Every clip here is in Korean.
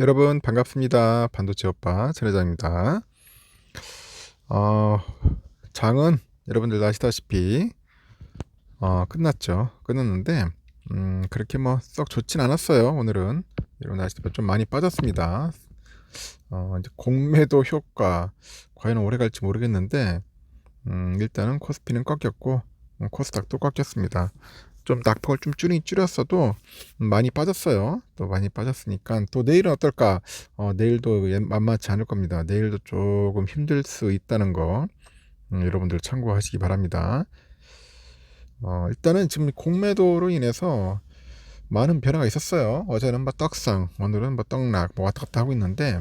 여러분 반갑습니다. 반도체 오빠 전 회장입니다. 어, 장은 여러분들 아시다시피 끝났죠. 끝났는데 그렇게 뭐 썩 좋진 않았어요. 오늘은 여러분 아시다시피 좀 많이 빠졌습니다. 이제 공매도 효과 과연 오래 갈지 모르겠는데 일단은 코스피는 꺾였고 코스닥도 꺾였습니다. 좀 낙폭을 좀 줄였어도 많이 빠졌어요. 또 많이 빠졌으니까 또 내일은 어떨까? 내일도 만만치 않을 겁니다. 내일도 조금 힘들 수 있다는 거 여러분들 참고하시기 바랍니다. 일단은 지금 공매도로 인해서 많은 변화가 있었어요. 어제는 뭐 떡상, 오늘은 뭐 떡락, 뭐 왔다 갔다 하고 있는데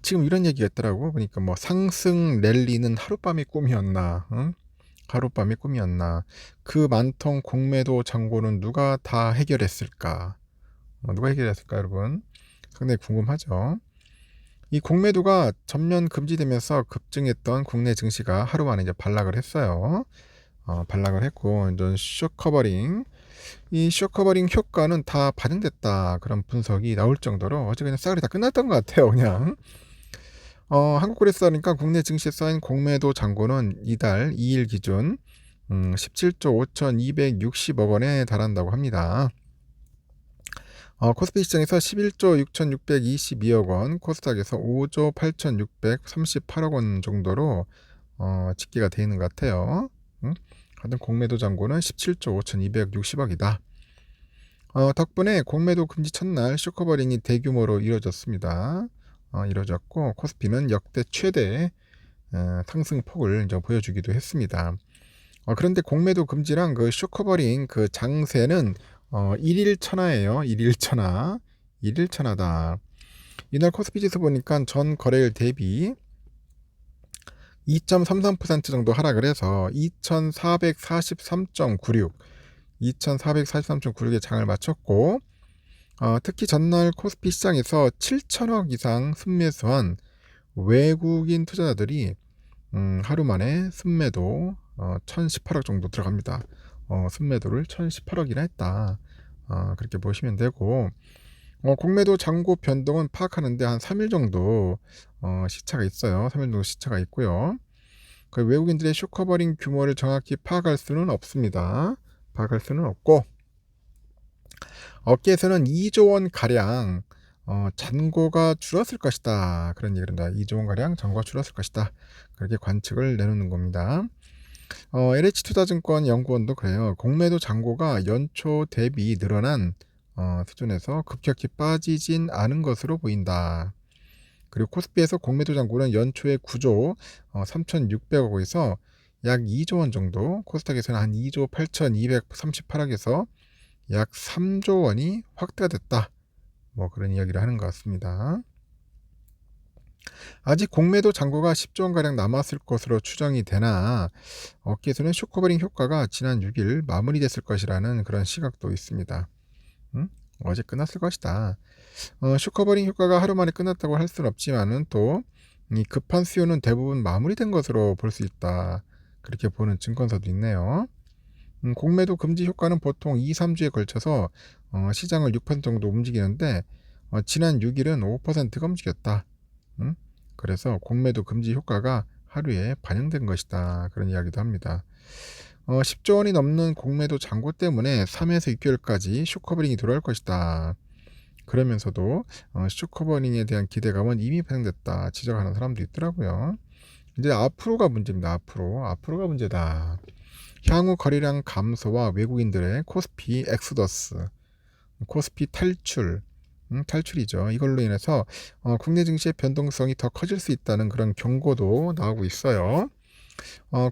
지금 이런 얘기가 있더라고. 그러니까 뭐 상승 랠리는 하룻밤의 꿈이었나? 응? 하룻밤의 꿈이었나? 그 많던 공매도 잔고는 누가 다 해결했을까? 누가 해결했을까, 여러분? 상당히 궁금하죠. 이 공매도가 전면 금지되면서 급증했던 국내 증시가 하루 만에 이제 반락을 했어요. 반락을 했고, 이제 쇼커버링. 이 쇼커버링 효과는 다 반영됐다. 그런 분석이 나올 정도로 어제 그냥 싸그리 다 끝났던 것 같아요, 그냥. 한국거래소니까 국내 증시에 쌓인 공매도 잔고는 이달 2일 기준 17조 5,260억 원에 달한다고 합니다. 코스피 시장에서 11조 6,622억 원, 코스닥에서 5조 8,638억 원 정도로 집계가 되어 있는 것 같아요. 하여튼 공매도 잔고는 17조 5,260억이다. 덕분에 공매도 금지 첫날 쇼커버링이 대규모로 이루어졌습니다. 이루어졌고 코스피는 역대 최대 상승폭을 이제 보여주기도 했습니다. 그런데 공매도 금지랑 그 쇼커버링 그 장세는 1일 천하예요. 1일 천하. 1일 천하다. 이날 코스피 지수 보니까 전 거래일 대비 2.33% 정도 하락을 해서 2443.96 2443.96에 장을 마쳤고 특히 전날 코스피 시장에서 7천억 이상 순매수한 외국인 투자자들이 하루 만에 순매도 1018억 정도 들어갑니다. 순매도를 1018억이나 했다. 그렇게 보시면 되고 공매도 잔고 변동은 파악하는데 한 3일 정도 시차가 있어요. 3일 정도 시차가 있고요. 그 외국인들의 쇼커버링 규모를 정확히 파악할 수는 없습니다. 파악할 수는 없고 업계에서는 2조 원 가량 잔고가 줄었을 것이다. 그런 얘기를 합니다. 2조 원 가량 잔고가 줄었을 것이다. 그렇게 관측을 내놓는 겁니다. LH투자증권 연구원도 그래요. 공매도 잔고가 연초 대비 늘어난 수준에서 급격히 빠지진 않은 것으로 보인다. 그리고 코스피에서 공매도 잔고는 연초에 9조 3,600억에서 약 2조 원 정도, 코스닥에서는 한 2조 8,238억에서 약 3조 원이 확대가 됐다. 뭐 그런 이야기를 하는 것 같습니다. 아직 공매도 잔고가 10조 원가량 남았을 것으로 추정이 되나 업계에서는 쇼커버링 효과가 지난 6일 마무리됐을 것이라는 그런 시각도 있습니다. 어제 끝났을 것이다. 쇼커버링 효과가 하루 만에 끝났다고 할 수는 없지만은 또 이 급한 수요는 대부분 마무리된 것으로 볼 수 있다. 그렇게 보는 증권사도 있네요. 공매도 금지 효과는 보통 2, 3주에 걸쳐서 시장을 6% 정도 움직이는데 지난 6일은 5%가 움직였다. 그래서 공매도 금지 효과가 하루에 반영된 것이다. 그런 이야기도 합니다. 10조 원이 넘는 공매도 잔고 때문에 3에서 6개월까지 쇼커버링이 들어올 것이다. 그러면서도 쇼커버링에 대한 기대감은 이미 반영됐다. 지적하는 사람도 있더라고요. 이제 앞으로가 문제입니다. 앞으로가 문제다. 향후 거래량 감소와 외국인들의 코스피 엑소더스, 코스피 탈출, 탈출이죠. 이걸로 인해서 국내 증시의 변동성이 더 커질 수 있다는 그런 경고도 나오고 있어요.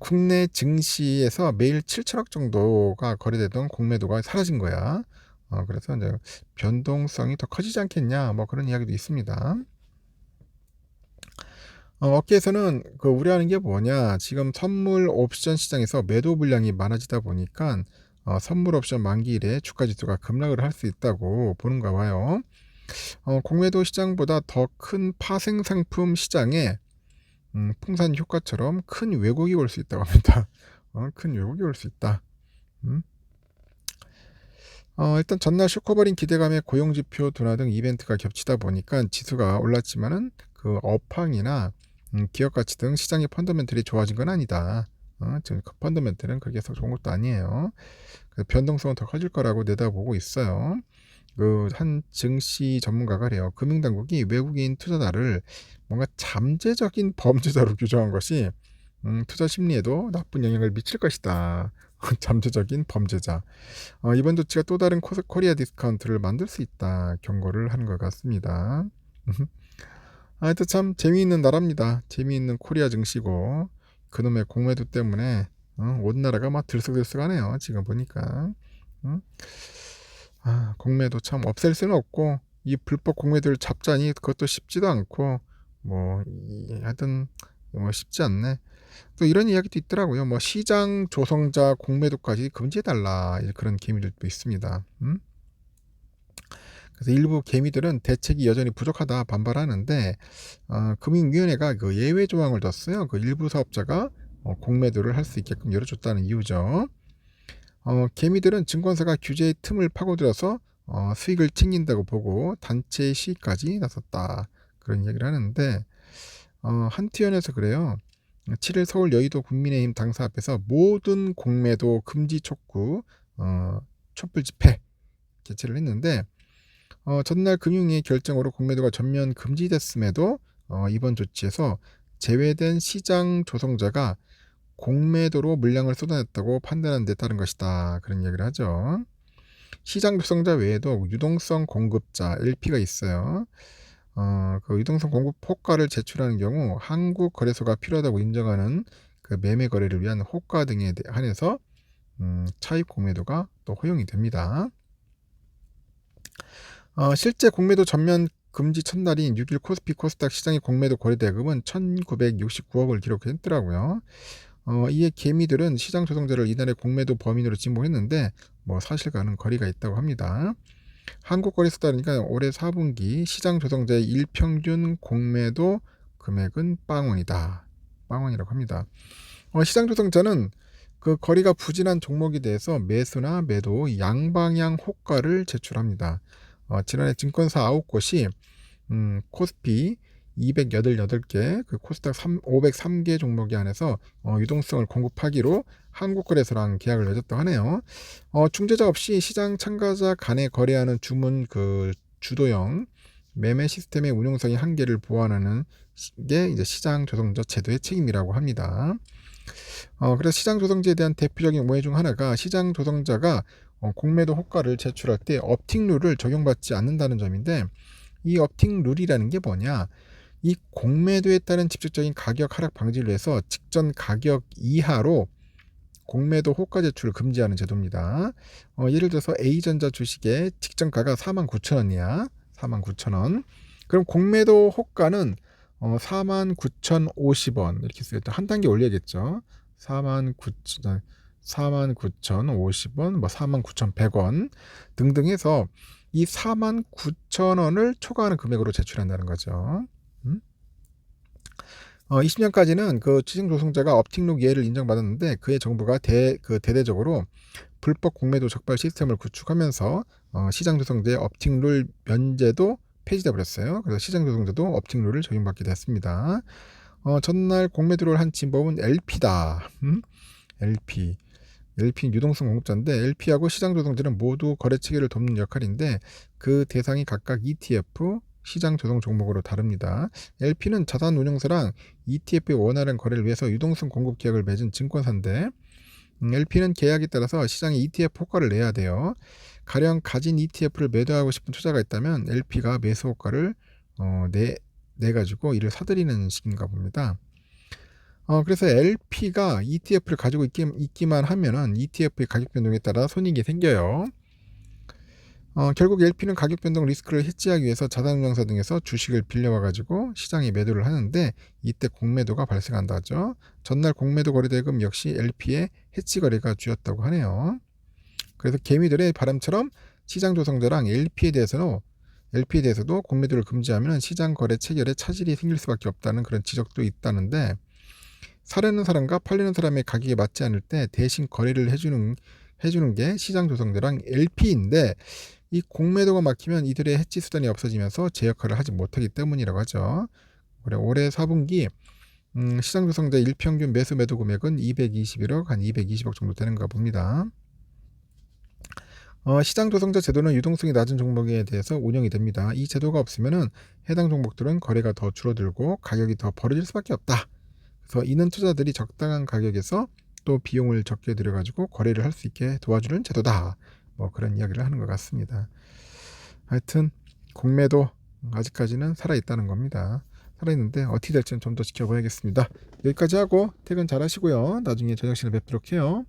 국내 증시에서 매일 7천억 정도가 거래되던 공매도가 사라진 거야. 그래서 이제 변동성이 더 커지지 않겠냐, 뭐 그런 이야기도 있습니다. 업계에서는 그 우려하는 게 뭐냐, 지금 선물 옵션 시장에서 매도 물량이 많아지다 보니까 선물 옵션 만기일에 주가 지수가 급락을 할 수 있다고 보는가 봐요. 공매도 시장보다 더 큰 파생 상품 시장에 풍산 효과처럼 큰 왜곡이 올 수 있다고 합니다. 큰 왜곡이 올 수 있다. 음? 일단 전날 쇼커버링 기대감에 고용지표 둔화 등 이벤트가 겹치다 보니까 지수가 올랐지만은 그 업황이나 기업 가치 등 시장의 펀더멘털이 좋아진 건 아니다. 지금 그 펀더멘털은 그렇게 해서 좋은 것도 아니에요. 그래서 변동성은 더 커질 거라고 내다보고 있어요. 그 한 증시 전문가가 그래요. 금융당국이 외국인 투자자를 뭔가 잠재적인 범죄자로 규정한 것이 투자 심리에도 나쁜 영향을 미칠 것이다. 잠재적인 범죄자. 이번 조치가 또 다른 코리아 디스카운트를 만들 수 있다. 경고를 하는 것 같습니다. 하여튼 참 재미있는 나라입니다. 재미있는 코리아 증시고 그놈의 공매도 때문에 온 나라가 막 들썩들썩하네요. 지금 보니까. 음? 공매도 참 없앨 수는 없고 이 불법 공매도를 잡자니 그것도 쉽지도 않고 하여튼 쉽지 않네. 또 이런 이야기도 있더라고요. 시장 조성자 공매도까지 금지해달라 그런 개미들도 있습니다. 그래서 일부 개미들은 대책이 여전히 부족하다 반발하는데 금융위원회가 그 예외 조항을 뒀어요. 그 일부 사업자가 공매도를 할 수 있게끔 열어줬다는 이유죠. 개미들은 증권사가 규제의 틈을 파고들어서 수익을 챙긴다고 보고 단체 시위까지 나섰다. 그런 얘기를 하는데 한티언에서 그래요. 7일 서울 여의도 국민의힘 당사 앞에서 모든 공매도 금지 촉구 촛불 집회 개최를 했는데 전날 금융위의 결정으로 공매도가 전면 금지됐음에도 이번 조치에서 제외된 시장 조성자가 공매도로 물량을 쏟아냈다고 판단한 데 따른 것이다. 그런 얘기를 하죠. 시장 조성자 외에도 유동성 공급자 LP가 있어요. 그 유동성 공급 호가를 제출하는 경우 한국 거래소가 필요하다고 인정하는 그 매매 거래를 위한 호가 등에 한해서 차입 공매도가 또 허용이 됩니다. 실제 공매도 전면 금지 첫날인 6일 코스피 코스닥 시장의 공매도 거래 대금은 1969억을 기록했더라고요. 이에 개미들은 시장 조성자를 이날의 공매도 범인으로 지목했는데 사실과는 거리가 있다고 합니다. 한국거래소 따르니까 올해 4분기 시장 조성자의 일평균 공매도 금액은 빵원이다. 빵원이라고 합니다. 시장 조성자는 그 거리가 부진한 종목에 대해서 매수나 매도 양방향 호가를 제출합니다. 지난해 증권사 9곳이 코스피 288개, 그 코스닥 503개 종목에 한해서 유동성을 공급하기로 한국거래소랑 계약을 맺었다고 하네요. 중재자 없이 시장 참가자 간에 거래하는 주문 그 주도형 매매 시스템의 운용성의 한계를 보완하는 게 이제 시장 조성자 제도의 책임이라고 합니다. 그래서 시장 조성자에 대한 대표적인 오해 중 하나가 시장 조성자가 공매도 호가를 제출할 때 업팅 룰을 적용받지 않는다는 점인데 이 업팅 룰이라는 게 뭐냐? 이 공매도에 따른 직접적인 가격 하락 방지를 위해서 직전 가격 이하로 공매도 호가 제출을 금지하는 제도입니다. 예를 들어서 A전자 주식의 직전가가 49,000원이야. 49,000원. 그럼 공매도 호가는 49,050원 이렇게 쓰겠다. 한 단계 올려야겠죠. 49,050원, 49,100원 등등 해서 이 49,000원을 초과하는 금액으로 제출한다는 거죠. 20년까지는 그 시장 조성자가 업팅룩 예를 인정받았는데 그의 정부가 대대적으로 불법 공매도 적발 시스템을 구축하면서 시장 조성자의 업팅룰 면제도 폐지돼 버렸어요. 그래서 시장 조성자도 업팅룰을 적용받게 됐습니다. 전날 공매도를 한 진범은 LP다. LP. LP는 유동성 공급자인데 LP하고 시장 조성자는 모두 거래 체계를 돕는 역할인데 그 대상이 각각 ETF, 시장 조성 종목으로 다릅니다. LP는 자산 운용사랑 ETF의 원활한 거래를 위해서 유동성 공급 계약을 맺은 증권사인데 LP는 계약에 따라서 시장에 ETF 호가를 내야 돼요. 가령 가진 ETF를 매도하고 싶은 투자가 있다면 LP가 매수 호가를 내가지고 이를 사들이는 식인가 봅니다. 그래서 LP가 ETF를 가지고 있기만 하면은 ETF의 가격 변동에 따라 손익이 생겨요. 결국 LP는 가격 변동 리스크를 해지하기 위해서 자산운용사 등에서 주식을 빌려와가지고 시장에 매도를 하는데 이때 공매도가 발생한다죠. 전날 공매도 거래 대금 역시 LP의 해치 거래가 주였다고 하네요. 그래서 개미들의 바람처럼 시장 조성자랑 LP에 대해서도 공매도를 금지하면 시장 거래 체결에 차질이 생길 수밖에 없다는 그런 지적도 있다는데 사려는 사람과 팔리는 사람의 가격에 맞지 않을 때 대신 거래를 해주는 게 시장 조성대랑 LP인데 이 공매도가 막히면 이들의 해지 수단이 없어지면서 제 역할을 하지 못하기 때문이라고 하죠. 그래 올해 4분기 시장 조성대 일평균 매수 매도 금액은 221억 한 220억 정도 되는가 봅니다. 시장 조성자 제도는 유동성이 낮은 종목에 대해서 운영이 됩니다. 이 제도가 없으면은 해당 종목들은 거래가 더 줄어들고 가격이 더 벌어질 수밖에 없다. 그래서 이는 투자들이 적당한 가격에서 또 비용을 적게 들여가지고 거래를 할 수 있게 도와주는 제도다. 뭐 그런 이야기를 하는 것 같습니다. 하여튼 공매도 아직까지는 살아있다는 겁니다. 살아있는데 어떻게 될지는 좀 더 지켜봐야겠습니다. 여기까지 하고 퇴근 잘 하시고요. 나중에 저녁 시간에 뵙도록 해요.